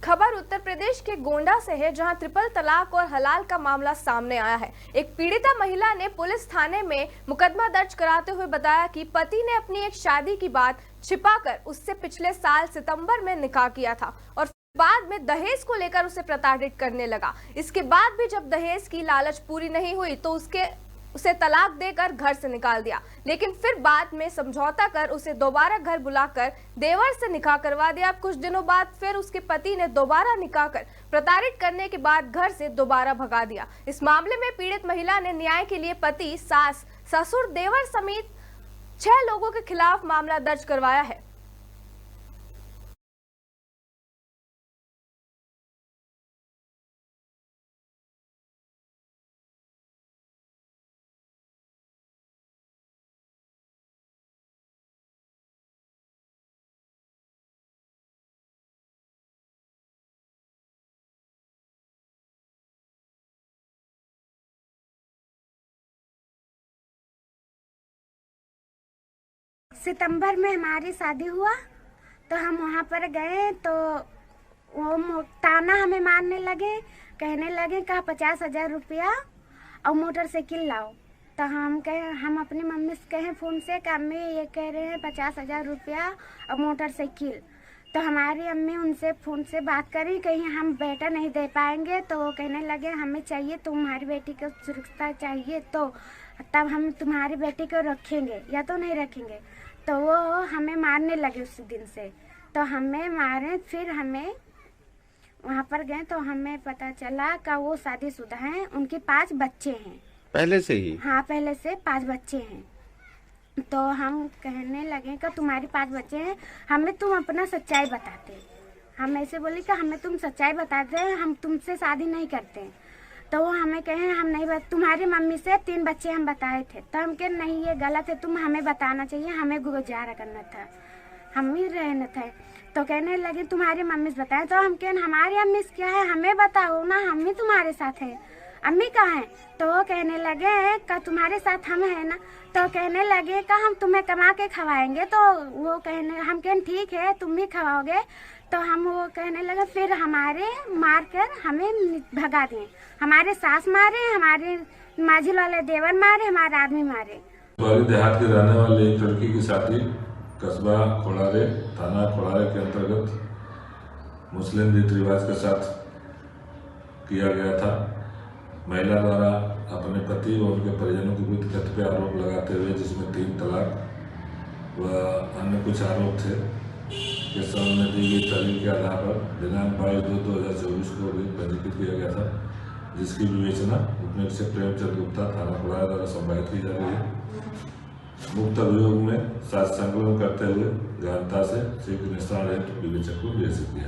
खबर उत्तर प्रदेश के गोंडा से है, जहां ट्रिपल तलाक और हलाल का मामला सामने आया है। एक पीड़िता महिला ने पुलिस थाने में मुकदमा दर्ज कराते हुए बताया कि पति ने अपनी एक शादी की बात छिपाकर उससे पिछले साल सितंबर में निकाह किया था और बाद में दहेज को लेकर उसे प्रताड़ित करने लगा। इसके बाद भी जब दहेज की लालच पूरी नहीं हुई तो उसे तलाक देकर घर से निकाल दिया, लेकिन फिर बाद में समझौता कर उसे दोबारा घर बुलाकर देवर से निकाह करवा दिया। कुछ दिनों बाद फिर उसके पति ने दोबारा निकाह कर प्रताड़ित करने के बाद घर से दोबारा भगा दिया। इस मामले में पीड़ित महिला ने न्याय के लिए पति, सास, ससुर, देवर समेत 6 लोगों के खिलाफ मामला दर्ज करवाया है। सितंबर में हमारी शादी हुआ तो हम वहाँ पर गए तो वो ताना हमें मारने लगे, कहने लगे कि 50,000 रुपया और मोटरसाइकिल लाओ। तो हम अपनी मम्मी से कहें फ़ोन से कि अम्मी ये कह रहे हैं 50,000 रुपया और मोटरसाइकिल। तो हमारी अम्मी उनसे फ़ोन से बात करी, कहीं हम बेटा नहीं दे पाएंगे। तो वो कहने लगे हमें चाहिए, तुम्हारी बेटी को सुरक्षा चाहिए तो तब हम तुम्हारी बेटी को रखेंगे या तो नहीं रखेंगे। तो वो हमें मारने लगे उस दिन से, तो हमें मारे। फिर हमें वहाँ पर गए तो हमें पता चला कि वो शादीशुदा हैं, उनके 5 बच्चे हैं पहले से ही। हाँ, पहले से 5 बच्चे हैं। तो हम कहने लगे कि तुम्हारे 5 बच्चे हैं, हमें तुम अपना सच्चाई बताते। हम ऐसे बोले कि हमें तुम सच्चाई बताते हैं, हम तुमसे शादी नहीं करते। तो वो हमें कहे हम नहीं तुम्हारी मम्मी से 3 बच्चे हम बताए थे। तो हम कहे नहीं, ये गलत है, तुम हमें बताना चाहिए, हमें गुजारा करना था, हम ही रहना था। तो कहने लगे तुम्हारी मम्मी से बताए। तो हम कहे हमारी अम्मी से क्या है, हमें बताओ ना, हम ही तुम्हारे साथ है, अम्मी कहाँ है। तो वो कहने लगे का तुम्हारे साथ हम है ना। तो कहने लगे का हम तुम्हें कमा के खवाएंगे। तो वो हम कहने ठीक है, तुम भी खवाओगे। तो हम वो कहने लगे, फिर हमारे मार कर हमें भगा दिए। हमारे सास मारे, हमारे माजिल वाले देवर मारे, हमारे आदमी मारे। देहात के रहने वाले एक लड़की की शादी कस्बा खोड़ारे, थाना खोड़ारे के अंतर्गत मुस्लिम रीति रिवाज के साथ किया गया था। महिला द्वारा अपने पति और उनके परिजनों के विरुद्ध कथित आरोप लगाते हुए, जिसमें 3 तलाक व अन्य कुछ आरोप थे, के संबंध में दी गई दलील के आधार पर दिनांक 22/2/2024 को भी पंजीकृत किया गया था, जिसकी विवेचना उपनिरीक्षक प्रेमचंद गुप्ता, थाना खोड़ारे द्वारा संपादित की जा रही है। मुक्त अभियोग में साक्ष्य संकलन करते हुए गहनता से शीघ्र निस्तारण हेतु विवेचक को निर्देशित किया।